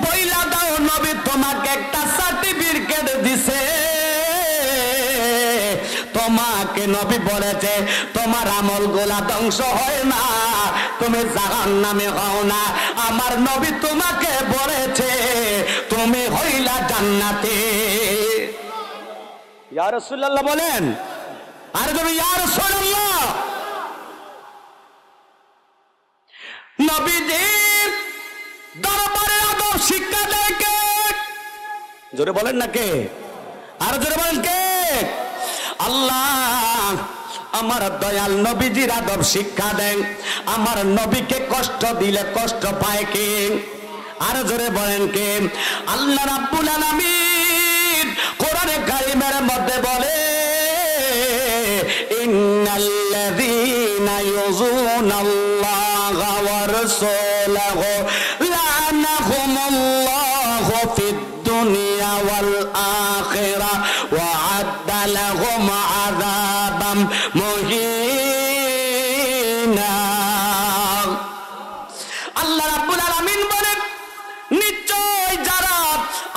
বইলা দাও নবী তোমাকে একটা সার্টিফিকেট দিছে। তোমাকে নবী বলেছে তোমার আমল গোলা ধ্বংস হয় না, তুমি জাহান্নামে হও না। আমার নবী তোমাকে বলেছে তুমি হইলা জান্নাতে। ইয়া রাসূলুল্লাহ বলেন, আর তুমি ইয়া রাসূলুল্লাহ। নবীজির দরবারে আদব শিক্ষা দেয় কে? জোরে বলেন না কে? আর জোরে বলেন কে? আল্লাহ। আমার দয়াল নবীজির আদব শিক্ষা দেন। আমার নবীকে কষ্ট দিলে কষ্ট পায় কে? আর জোরে বলেন কে? আল্লাহ রাব্বুল আলামিন কোরআনে কারিমের মধ্যে বলে, ইন্নাল্লাযীনা ইউযুনাল্লাহা ওয়া রাসূলাহু লা'নাহুমুল্লাহু ফিদ দুনিয়া ওয়াল আখিরা ওয়া আ'আদ্দা লাহুম আযাবাম মুহিনা। আল্লাহ রাব্বুল আলামিন বলেন, নিশ্চয় যারা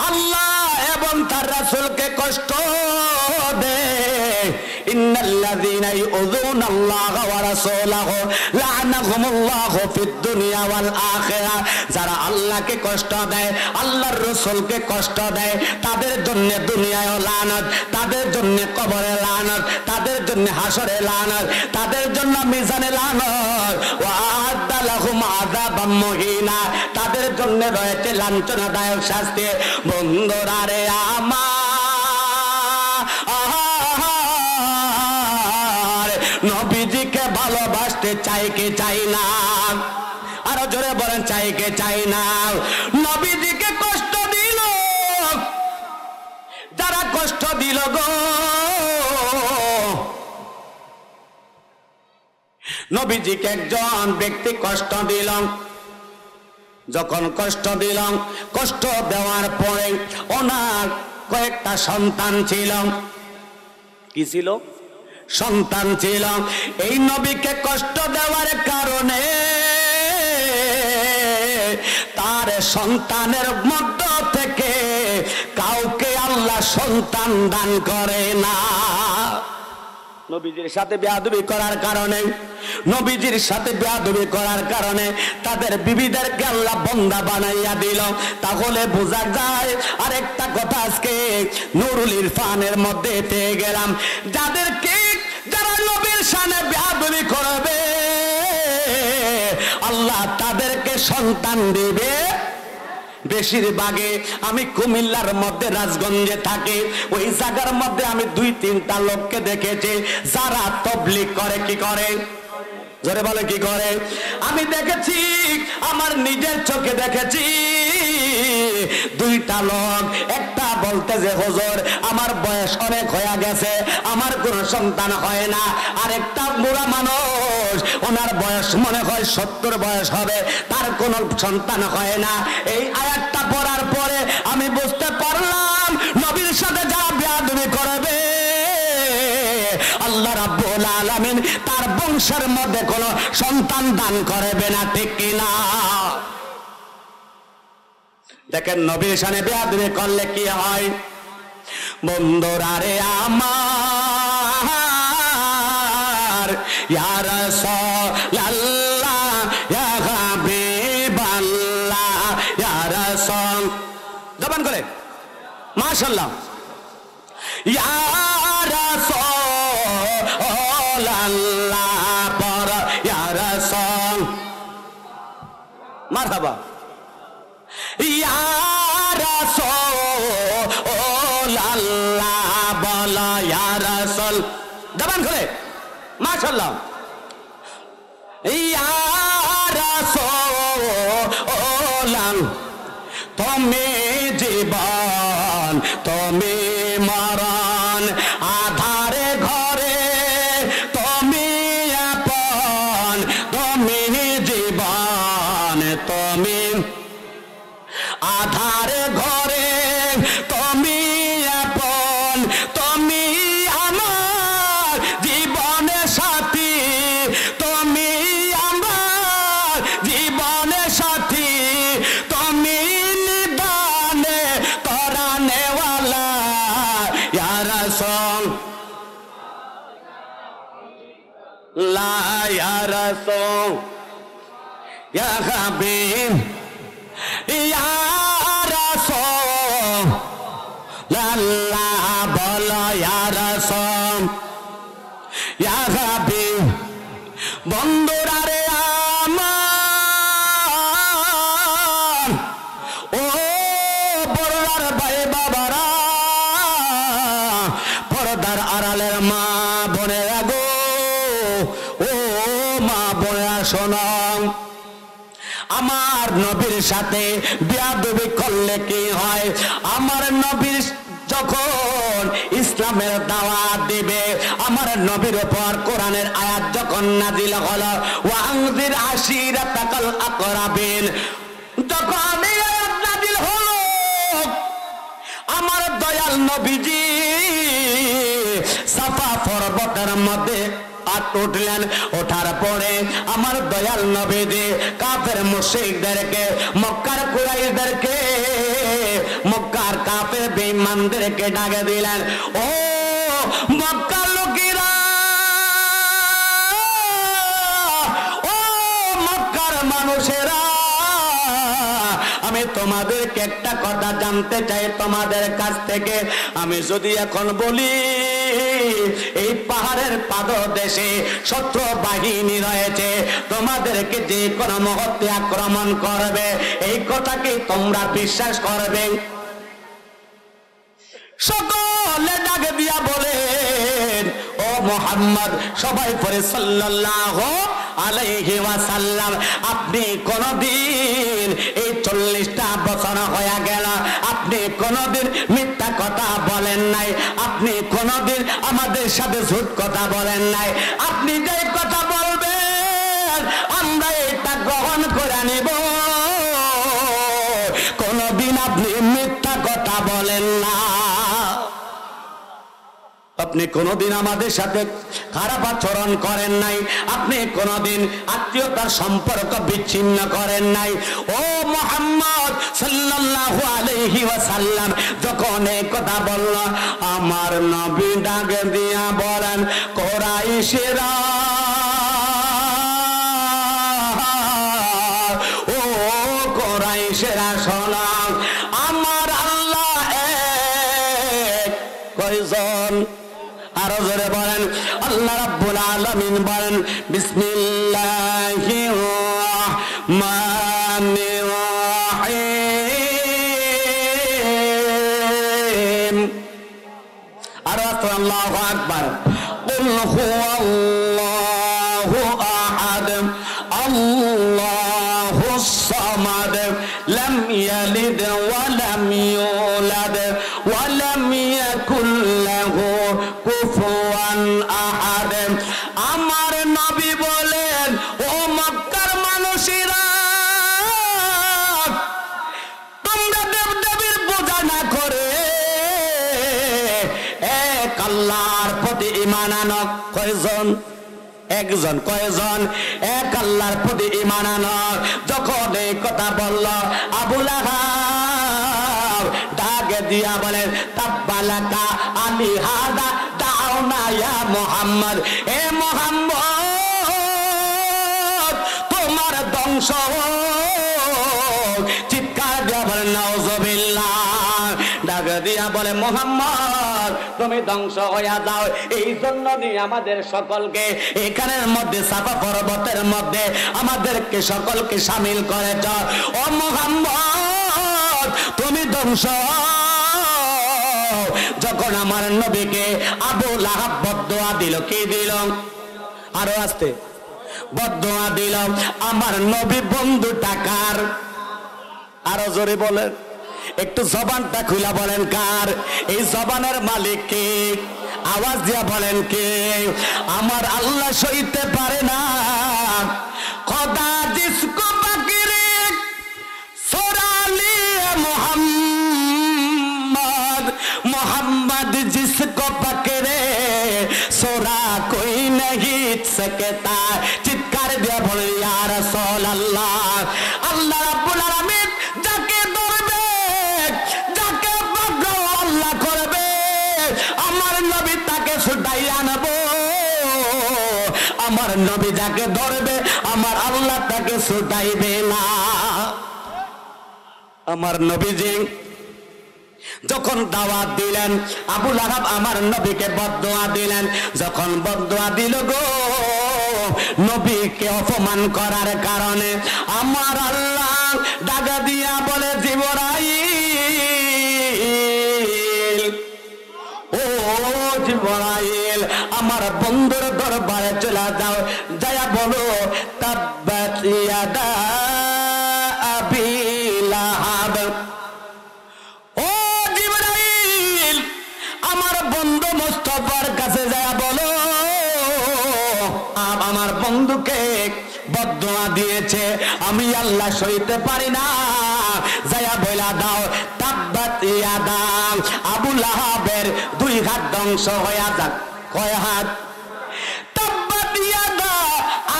আল্লাহ এবং তার রাসূলকে কষ্ট দেয়, ইন্নাল্লাযীনা ইউযুনাল্লাহা ওয়া রাসূলাহু লা'নাহুমুল্লাহু ফিদ দুনিয়া ওয়াল আখিরা, যারা আল্লাহকে কষ্ট দেয়, আল্লাহর রাসূলকে কষ্ট দেয়, তাদের জন্য দুনিয়ায় লানত, তাদের জন্য কবরে লানত, তাদের জন্য হাসরে লানত, তাদের জন্য মিজানে লানত। ওয়া আ'আদ্দা লাহুম আযাবাম মুহিনা, তাদের জন্য রয়েছে লাঞ্ছনাদায়ক শাস্তি। বন্ধুরা রে আমার, নবীজিকে ভালোবাসতে চাই কি চাই না? আরো জোরে বলেন, চাই কে চাই না? নবীজিকে কষ্ট দিল যারা কষ্ট দিল গো, নবীজিকে একজন ব্যক্তি কষ্ট দিল। যখন কষ্ট দিল, কষ্ট দেওয়ার পরে ওনার কয়েকটা সন্তান ছিল। কি ছিল? সন্তান ছিল। এই নবীকে কষ্ট দেওয়ার কারণে তার সন্তানের মধ্য থেকে কাউকে আল্লাহ সন্তান দান করে না। নবীজির সাথে বেয়াদবি করার কারণে, নবীজির সাথে বেয়াদবি করার কারণে তাদের বিবিদেরকে আল্লাহ বান্দা বানাইয়া দিল। তাহলে বোঝা যায় আরেকটা কথা আজকে নুরুল ইরফানের মধ্যে পেয়ে গেলাম, যাদেরকে যারা নবীর শানে বেয়াদবি করবে আল্লাহ তাদেরকে সন্তান দিবে বেশিরভাগে। আমি কুমিল্লার মধ্যে রাজগঞ্জে থাকি, ওই জায়গার মধ্যে আমি 2-3টা লোককে দেখেছি যারা তাবলীগ করে। কি করে? জোরে বলে কি করে? আমি দেখেছি, আমার নিজের চোখে দেখেছি 2টা লোক। একটা বলতে যে হুজুর আমার বয়স অনেক হয়ে গেছে, আমার কোনো সন্তান হয় না। আরেকটা বুড়া মানুষ, ওনার বয়স মনে হয় 70 বয়স হবে, তার কোনো সন্তান হয় না। এই আয়াতটা পড়ার পরে আমি বুঝতে পারলাম নবীর সাথে যারা বেয়াদবি করবে আল্লাহ রাব্বুল আলামিন তার বংশের মধ্যে কোনো সন্তান দান করবে না। ঠিক কিনা? দেখেন নবীর শানে বেয়াদবি করলে কি হয়। বন্ধুরা রে আমার ইয়া রাসূলুল্লাহ ইয়া হাবিবাল্লাহ ইয়া রাসূল জবান করে মাশাআল্লাহ ইয়া রাসূলুল্লাহ পর ইয়া রাসূল মারহাবা ইয়া রাসূলুল্লাহ বলা ইয়া রাসূল জবান খুলে মাশাআল্লাহ ইয়া রাসূলুল্লাহ তুমি জীবন তুমি মরণ আধারে ঘরে তুমি আপন তুমি জীবন তুমি আধারে ঘরে তুমি আপন তুমি আমার জীবনের সাথী তুমি আমার জীবনের সাথী তুমি নিদানে তরানেওয়ালা ইয়া রাসূল লা ইয়া রাসূল ইয়া হাবিব ইয়া রাসূলুল্লাহ বলো ইয়া রাসূল ইয়া হাবিব বন্ধুরা রে আমার ও পর্দার ভাই বাবারা পর্দার আড়ালের মা বোনেরা গো ও মা বোনেরা শোনো আমার নবীর সাথে বেয়াদবি করলে কি হয় আমার নবীর যখন ইসলামের দাওয়াত দিবে আমার নবীর উপর কোরআনের আয়াত যখন নাজিল হলো ওয়া আনজির আশিরাতাকাল আকরাবিন যখন এই আয়াত নাজিল হলো আমার দয়াল নবীজি সাফা পর্বতের মধ্যে উঠলেন ওঠার পরে আমার দয়াল নবীজি কাফের মুশরিকদেরকে মক্কার কুরাইশদেরকে মক্কার কাফের বেঈমানদেরকে ডাকে দিলেন ও মক্কার লোকেরা ও মক্কার মানুষেরা আমি তোমাদেরকে একটা কথা জানতে চাই তোমাদের কাছ থেকে আমি যদি এখন বলি এই পাহাড়ের পাদদেশে শত্রু বাহিনী রয়েছে তোমাদেরকে যে কোনো মুহূর্তে আক্রমণ করবে এই কথা কি তোমরা বিশ্বাস করবে সকলে ডাকে দিয়া বলেন ও মুহাম্মদ সবাই পড়ে সাল্লাল্লাহু আলাইহি ওয়াসাল্লাম আপনি কোনদিন এই 40টা বছর হয়ে গেল আপনি কোনদিন মিথ্যা কথা বলেন নাই আপনি কোনদিন আমাদের সাথে ঝুট কথা বলেন নাই আপনি যে কথা বলবেন আমরা এটা গ্রহণ করে নিব কোনদিন আপনি মিথ্যা কথা বলেন না আপনি কোনদিন আমাদের সাথে খারাপ আচরণ করেন নাই আপনি কোনদিন আত্মীয়তার সম্পর্ক বিচ্ছিন্ন করেন নাই ও মুহাম্মদ সাল্লাল্লাহু আলাইহি ওয়াসাল্লাম যখন এই কথা বলল আমার নবী ডাকে দিয়া বলেন কুরাইশেরা ও কুরাইশেরা শোনো আমার আল্লাহ এক কয়জন আরো জোরে বলেন আল্লাহ রাব্বুল আলামিন বলেন বিসমিল্লাহির রাহমানির রাহিম আরো আল্লাহু আকবার কুল হুয়াল্লাহু আহাদ আল্লাহুস সামাদ লাম ইয়ালিদ ওয়া লাম ইউলাদ ওয়া লাম ইয়াকুল লাহু কুফুয়ান আহাদ আমার নবী বলেন ও মক্কার মানুষেরা তোমরা দেবদেবীর পূজা না করে এক আল্লাহর প্রতি ঈমান আনো কয়জন একজন কয়জন এক আল্লাহর প্রতি ঈমান আনো যখন এই কথা বলল আবু লাহাব ডাক ডাকে দিয়া বলেন তাব্বালাকা আলি হাদা দাওনা ইয়া মুহাম্মদ, এ মুহাম্মদ তোমার ধ্বংস হোক। চিৎকার দিয়া বলেন নাউজুবিল্লাহ। ডাকে দিয়া বলে মুহাম্মদ তুমি ধ্বংস হইয়া যাও। এই জন্য নিয়ে আমাদের সকলকে এখানের মধ্যে সাফা পর্বতের মধ্যে আমাদেরকে সকলকে শামিল করেছ। ও মুহাম্মদ তুমি ধ্বংস। যখন আমার নবীকে আবু লাহাব বদদোয়া দিল, কি দিল? আরো আসতে বদদোয়া দিল। আমার নবী বন্ধু টাকার, আরো জোরে বলেন, একটু জবানটা খুলা বলেন কার? এই জবানের মালিক কে? আওয়াজ দিয়া বলেন কে? আমার আল্লাহ সইতে পারে না। খোদা জিসকো বাকিরে সোরালি মোহাম্মদ, মোহাম্মদ জিসকো বাকিরে সোরা কোই नहीं सकता। চিৎকার দিয়া বলে ইয়া রাসূলুল্লাহ। আল্লাহ রাব্বুল আলামিন যাকে ধরবে, যাকে পাগল আল্লাহ করবে, আমার নবী তাকে ছুটাই আনবো। আমার নবী যাকে ধরবে আমার আল্লাহ তাকে ছুটাইবে না। আমার নবীজি যখন দাওয়াত দিলেন, আবু লাহাব আমার নবীকে বদদোয়া দিলেন। যখন বদদোয়া দিল গো নবীকে অপমান করার কারণে, আমার আল্লাহ ডাকা দিয়া বলে জিবরাইল, ও জিবরাইল আমার বন্ধুর দরবারে চলে যাও, যায়া বলো তাব্বাত ইয়াদা আবি লাহাব। ও জিবরাইল আমার বন্ধু মুস্তাফার কাছে যায়া বলো আমার বন্ধুকে বদদোয়া দিয়েছে, আমি আল্লাহ সইতে পারি না। যায়া বইলা দাও তাব্বাত ইয়াদা আবু লাহাবের 2 হাত ধ্বংস হইয়া যাক। কয় হাত? তাব্বাত ইয়াদা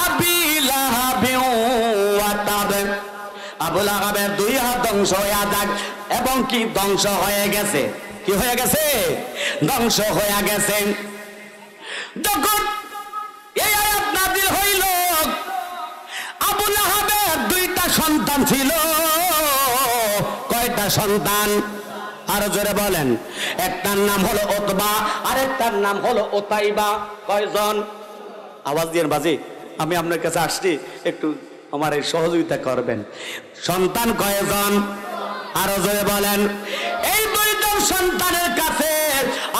আবি লাহাবি ওয়া তাব। আবু লাহাবের 2 হাত ধ্বংস হইয়া যাক। এবং কি ধ্বংস হয়ে গেছে? কি হয়ে গেছে? ধ্বংস হয়ে গেছে। যখন এই আয়াত নাযিল হইল, আবু লাহাবের 2টা সন্তান ছিল। কয়টা সন্তান? আরো জোরে বলেন। একটার নাম হলো উতবা, আরেকটার নাম হলো উতাইবা। কয়জন? আওয়াজ দিয়ে বাজি, আমি আপনার কাছে আসছি, একটু আমার এই সহযোগিতা করবেন। সন্তান কয়জন? আরো জোরে বলেন। এই 2জন সন্তানের কাছে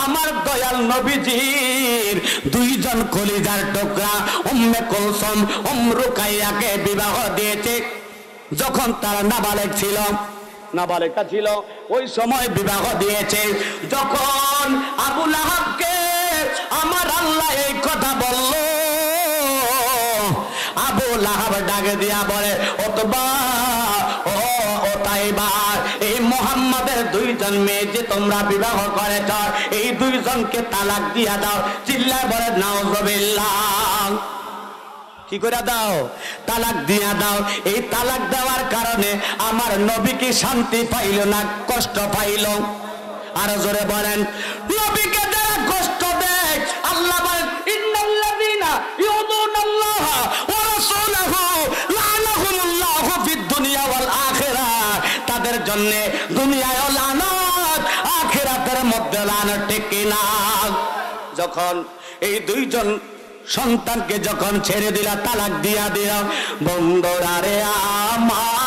আমার দয়াল নবীজির 2জন কলিজার টুকরা উম্মে কুলসুম রুকাইয়াকে বিবাহ দিয়েছে। যখন তারা নাবালেগ ছিল, নাবালেগা ছিল, ওই সময় বিবাহ দিয়েছে। যখন আবু লাহাবকে আমার আল্লাহ এই কথা বলল, আবু লাহাব ডাকে দিয়া বলে উতবা ও উতাইবা, এই মুহাম্মাদের 2জন মেয়ে যে তোমরা বিবাহ করেছ, এই 2জনকে তালাক দিয়া দাও। চিল্লায় বলে নাউজুবিল্লাহ। কি করে দাও? তালাক দিয়া দাও। এই তালাক দেওয়ার কারণে আমার নবী কি শান্তি পাইল না কষ্ট পাইল? আরো জোরে বলেন। নবীকে যারা কষ্ট দেয় আল্লাহ বলেন ইন্নাল্লাযীনা ইউযুনাল্লাহ ওয়া রাসূলাহু লা'নাহুমুল্লাহু ফিদ দুনিয়া ওয়াল আখিরাহ। তাদের জন্য দুনিয়ায়ও লানত, আখিরাতের মধ্যে লানত। ঠিক কিনা? যখন এই 2জন সন্তানকে যখন ছেড়ে দিলা, তালাক দিয়া দিলা, বন্ধুরা রে আমার